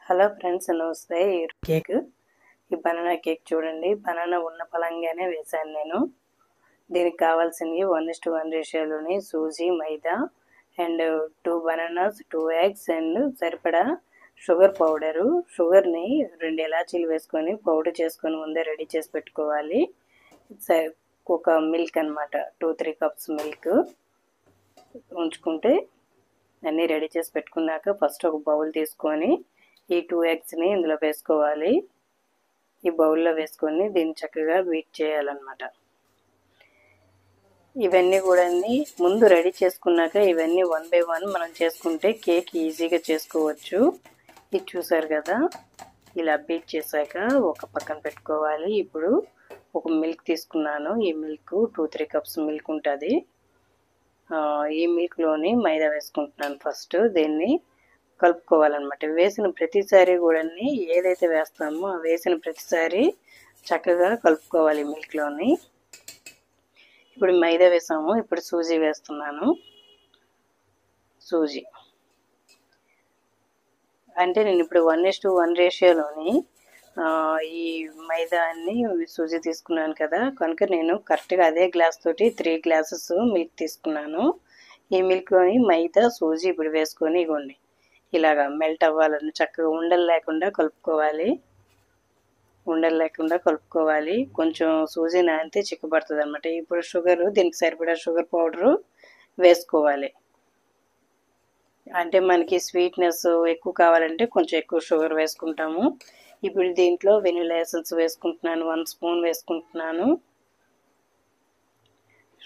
Hello friends, నమస్తే. Cake ఈ banana cake చూడండి. బనానా ఉన్న పలంగానే వేశాను నేను. దీనికి కావాల్సినవి 1:1 రేషియోలోని సూజీ, మైదా అండ్ 2 బనానాస్, 2 ఎగ్స్ అండ్ సరిపడా షుగర్ పౌడరు. షుగర్ని 2 ఇలాచీలు వేసుకొని పౌడర్ చేసుకొని ముందే రెడీ చేసి పెట్టుకోవాలి. ఒక మిల్క్ అనమాట, 2-3 కప్స్ మిల్క్ ఉంచుకుంటే అన్నీ రెడీ చేసి పెట్టుకున్నాక ఫస్ట్ ఒక బౌల్ తీసుకొని ఈ 2 ఎగ్స్ని ఇందులో వేసుకోవాలి. ఈ బౌల్లో వేసుకొని దీన్ని చక్కగా బీట్ చేయాలన్నమాట. ఇవన్నీ కూడా ముందు రెడీ చేసుకున్నాక ఇవన్నీ 1 by 1 మనం చేసుకుంటే కేక్ ఈజీగా చేసుకోవచ్చు. ఇది చూసారు కదా, ఇలా బీట్ చేశాక ఒక పక్కన పెట్టుకోవాలి. ఇప్పుడు ఒక మిల్క్ తీసుకున్నాను. ఈ మిల్క్ 2-3 కప్స్ మిల్క్ ఉంటుంది. ఈ మిల్క్లోని మైదా వేసుకుంటున్నాను. ఫస్ట్ దీన్ని కలుపుకోవాలన్నమాట. వేసిన ప్రతిసారి కూడా ఏదైతే వేస్తామో వేసిన ప్రతిసారి చక్కగా కలుపుకోవాలి మిల్క్లోని. ఇప్పుడు మైదా వేసాము, ఇప్పుడు సూజీ వేస్తున్నాను. సూజీ అంటే నేను ఇప్పుడు 1:1 రేషియోలోని ఈ మైదాన్ని సూజీ తీసుకున్నాను కదా, కనుక నేను కరెక్ట్గా అదే గ్లాస్ తోటి 3 గ్లాసెస్ మిల్క్ తీసుకున్నాను. ఈ మిల్క్లోని మైదా, సూజీ ఇప్పుడు వేసుకొని ఇవ్వండి ఇలాగా మెల్ట్ అవ్వాలని చక్కగా ఉండలు లేకుండా కలుపుకోవాలి. ఉండలు లేకుండా కలుపుకోవాలి. కొంచెం సూజీ నానితే చిక్కబడుతుంది అనమాట. ఇప్పుడు షుగరు, దీనికి సరిపడా షుగర్ పౌడరు వేసుకోవాలి. అంటే మనకి స్వీట్నెస్ ఎక్కువ కావాలంటే కొంచెం ఎక్కువ షుగర్ వేసుకుంటాము. ఇప్పుడు దీంట్లో వెనిలా ఎసెన్స్ వేసుకుంటున్నాను, 1 స్పూన్ వేసుకుంటున్నాను.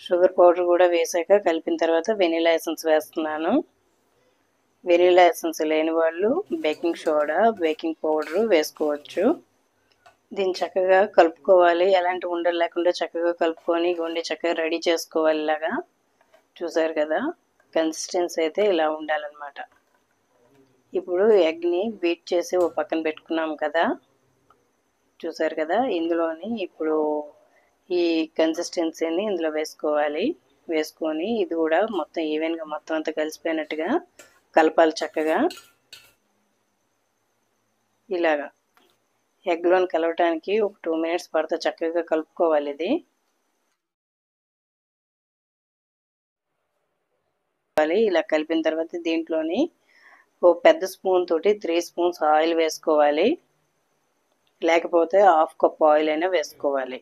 షుగర్ పౌడర్ కూడా వేసాక కలిపిన తర్వాత వెనిలా ఎసెన్స్ వేస్తున్నాను. వెనిలా ఎసెన్స్ లేని వాళ్ళు బేకింగ్ సోడా, బేకింగ్ పౌడరు వేసుకోవచ్చు. దీన్ని చక్కగా కలుపుకోవాలి. ఎలాంటి ఉండలు లేకుండా చక్కగా కలుపుకొని గుండి చక్కగా రెడీ చేసుకోవాలి. ఇలాగా చూసారు కదా, కన్సిస్టెన్సీ అయితే ఇలా ఉండాలన్నమాట. ఇప్పుడు ఎగ్ని బీట్ చేసి ఒక పక్కన పెట్టుకున్నాం కదా, చూసారు కదా, ఇందులోని ఇప్పుడు ఈ కన్సిస్టెన్సీని ఇందులో వేసుకోవాలి. వేసుకొని ఇది కూడా మొత్తం ఈవెన్గా మొత్తం అంతా కలిసిపోయినట్టుగా కలపాలి చక్కగా. ఇలాగా ఎగ్లోని కలవటానికి ఒక 2 మినిట్స్ పడితే చక్కగా కలుపుకోవాలి. ఇది ఇలా కలిపిన తర్వాత దీంట్లోని ఓ పెద్ద స్పూన్ తోటి 3 స్పూన్స్ ఆయిల్ వేసుకోవాలి. లేకపోతే 1/2 కప్ ఆయిల్ అయినా వేసుకోవాలి.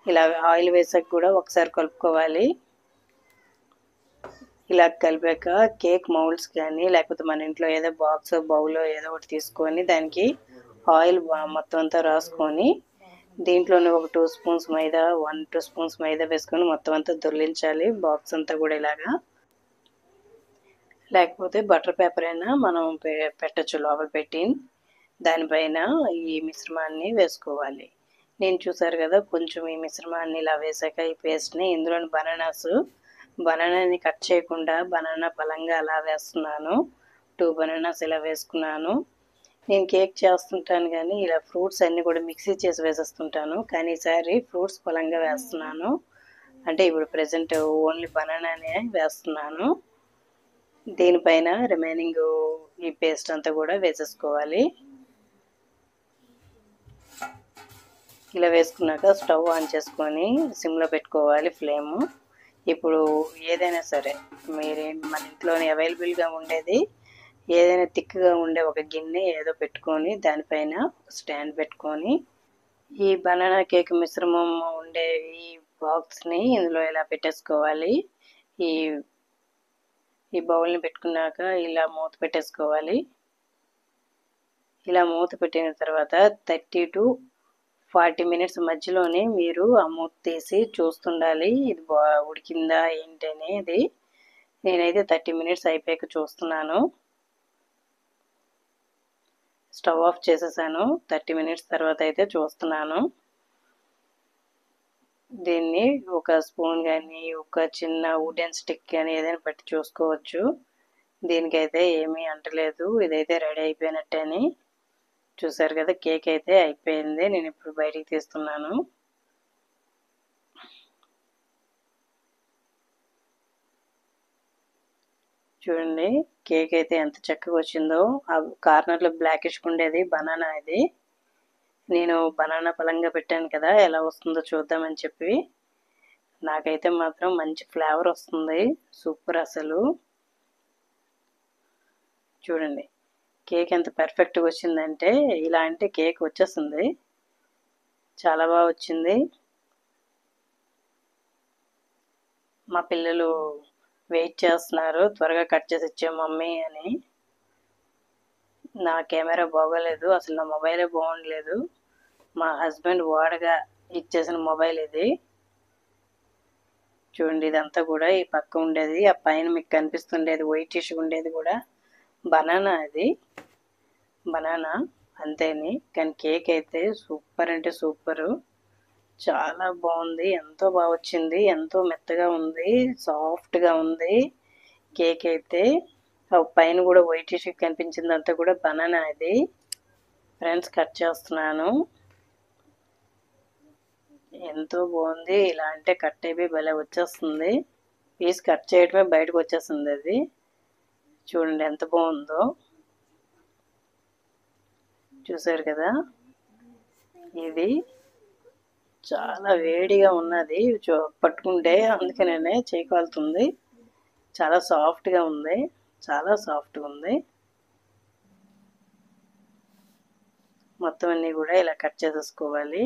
ఇలా ఆయిల్ వేసాక కూడా ఒకసారి కలుపుకోవాలి. ఇలా కలిపాక కేక్ మౌల్డ్స్ కానీ లేకపోతే మన ఇంట్లో ఏదో బాక్స్, బౌల్లో ఏదో ఒకటి తీసుకొని దానికి ఆయిల్ మొత్తం అంతా రాసుకొని దీంట్లోనే ఒక 2 స్పూన్స్ మైదా, 1-2 స్పూన్స్ మైదా వేసుకొని మొత్తం అంతా దొర్లించాలి బాక్స్ అంతా కూడా ఇలాగా. లేకపోతే బటర్ పేపర్ అయినా మనం పెట్టచ్చు లోపల పెట్టి. దానిపైన ఈ మిశ్రమాన్ని వేసుకోవాలి. నేను చూసారు కదా, కొంచెం ఈ మిశ్రమాన్ని ఇలా వేసాక ఈ పేస్ట్ని ఇందులోని బనానాని కట్ చేయకుండా బనానా పలంగా అలా వేస్తున్నాను. 2 బనానాస్ ఇలా వేసుకున్నాను. నేను కేక్ చేస్తుంటాను కానీ ఇలా ఫ్రూట్స్ అన్నీ కూడా మిక్సీ చేసి వేసేస్తుంటాను, కానీ ఈసారి ఫ్రూట్స్ పలంగా వేస్తున్నాను. అంటే ఇప్పుడు ప్రజెంట్ ఓన్లీ బనానానే వేస్తున్నాను. దీనిపైన రిమైనింగ్ ఈ పేస్ట్ అంతా కూడా వేసేసుకోవాలి. ఇలా వేసుకున్నాక స్టవ్ ఆన్ చేసుకొని సిమ్లో పెట్టుకోవాలి ఫ్లేము. ఇప్పుడు ఏదైనా సరే మీరు మన ఇంట్లోనే అవైలబుల్గా ఉండేది ఏదైనా థిక్గా ఉండే ఒక గిన్నె ఏదో పెట్టుకొని దానిపైన స్టాండ్ పెట్టుకొని ఈ బనానా కేక్ మిశ్రమం ఉండే ఈ బాక్స్ని ఇందులో ఇలా పెట్టేసుకోవాలి. ఈ బౌల్ని పెట్టుకున్నాక ఇలా మూత పెట్టేసుకోవాలి. ఇలా మూత పెట్టిన తర్వాత 30 to 40 మినిట్స్ మధ్యలోనే మీరు ఆ మూత తీసి చూస్తుండాలి ఇది ఉడికిందా ఏంటి అనేది. నేనైతే 30 మినిట్స్ అయిపోయాక చూస్తున్నాను. స్టవ్ ఆఫ్ చేసేసాను. 30 మినిట్స్ తర్వాత అయితే చూస్తున్నాను. దీన్ని ఒక స్పూన్ కానీ ఒక చిన్న వుడెన్ స్టిక్ కానీ ఏదైనా పెట్టి చూసుకోవచ్చు. దీనికైతే ఏమీ అంటలేదు. ఇదైతే రెడీ అయిపోయినట్టని. చూసారు కదా, కేక్ అయితే అయిపోయింది. నేను ఇప్పుడు బయటికి తీస్తున్నాను. చూడండి, కేక్ అయితే ఎంత చక్కగా వచ్చిందో. ఆ కార్నర్లో బ్లాకిష్గా ఉండేది బనానా. ఇది నేను బనానా పలంగా పెట్టాను కదా, ఎలా వస్తుందో చూద్దామని చెప్పి. నాకైతే మాత్రం మంచి ఫ్లేవర్ వస్తుంది, సూపర్ అసలు. చూడండి కేక్ ఎంత పర్ఫెక్ట్గా వచ్చిందంటే, ఇలా అంటే కేక్ వచ్చేస్తుంది, చాలా బాగా వచ్చింది. మా పిల్లలు వెయిట్ చేస్తున్నారు, త్వరగా కట్ చేసి ఇచ్చే మమ్మీ అని. నా కెమెరా బాగోలేదు, అసలు నా మొబైలే బాగుండలేదు. మా హస్బెండ్ వాడగా ఇచ్చేసిన మొబైల్ ఇది. చూడండి ఇదంతా కూడా ఈ పక్క ఉండేది, ఆ పైన మీకు కనిపిస్తుండేది వైట్ టిష్యూ ఉండేది కూడా బనానా. అది బనానా అంతేని, కానీ కేక్ అయితే సూపర్ అంటే సూపరు, చాలా బాగుంది. ఎంతో బాగా వచ్చింది, ఎంతో మెత్తగా ఉంది, సాఫ్ట్గా ఉంది కేక్ అయితే. పైన కూడా వైట్ టిష్యూ కనిపించింది, అంతా కూడా బనానా. అది ఫ్రెండ్స్ కట్ చేస్తున్నాను, ఎంతో బాగుంది. ఇలా అంటే కట్ అయిపోయి భలే వచ్చేస్తుంది, పీస్ కట్ చేయడమే బయటకు వచ్చేస్తుంది అది. చూడండి ఎంత బాగుందో, చూసారు కదా. ఇది చాలా వేడిగా ఉన్నది, పట్టుకుంటే అందుకనే చేయి కాలుతుంది. చాలా సాఫ్ట్గా ఉంది, చాలా సాఫ్ట్గా ఉంది. మొత్తం అన్నీ కూడా ఇలా కట్ చేసేసుకోవాలి.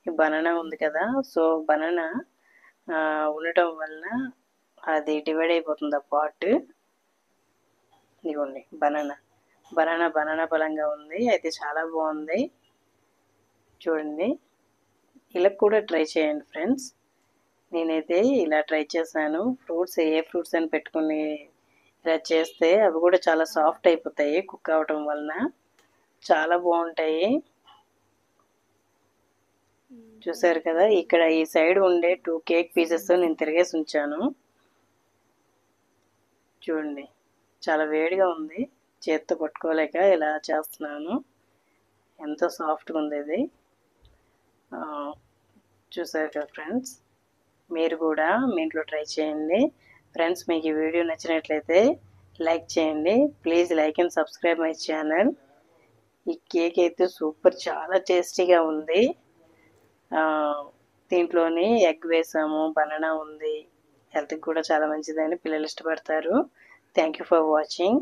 ఈ బనానా ఉంది కదా, సో బనానా ఉండటం వల్ల అది డివైడ్ అయిపోతుంది ఆ పార్ట్. ఇదిగోండి బనానా, బనానా బనానా పలంగా ఉంది, అయితే చాలా బాగుంది. చూడండి ఇలా కూడా ట్రై చేయండి ఫ్రెండ్స్. నేనైతే ఇలా ట్రై చేశాను. ఫ్రూట్స్ ఏ ఫ్రూట్స్ అని పెట్టుకుని ఇలా చేస్తే అవి కూడా చాలా సాఫ్ట్ అయిపోతాయి కుక్ అవటం వలన, చాలా బాగుంటాయి. చూసారు కదా, ఇక్కడ ఈ సైడ్ ఉండే 2 కేక్ పీసెస్ నేను తిరిగేసి ఉంచాను. చూడండి చాలా వేడిగా ఉంది, చేత్తో పట్టుకోలేక ఇలా చేస్తున్నాను. ఎంతో సాఫ్ట్గా ఉంది ఇది. చూసారు కదా ఫ్రెండ్స్, మీరు కూడా మీ ఇంట్లో ట్రై చేయండి. ఫ్రెండ్స్ మీకు ఈ వీడియో నచ్చినట్లయితే లైక్ చేయండి, please like and subscribe my channel. ఈ కేక్ అయితే సూపర్, చాలా టేస్టీగా ఉంది. దీంట్లోని ఎగ్ వేసాము, బనానా ఉంది, హెల్త్కి కూడా చాలా మంచిదని పిల్లలు ఇష్టపడతారు. Thank you for watching.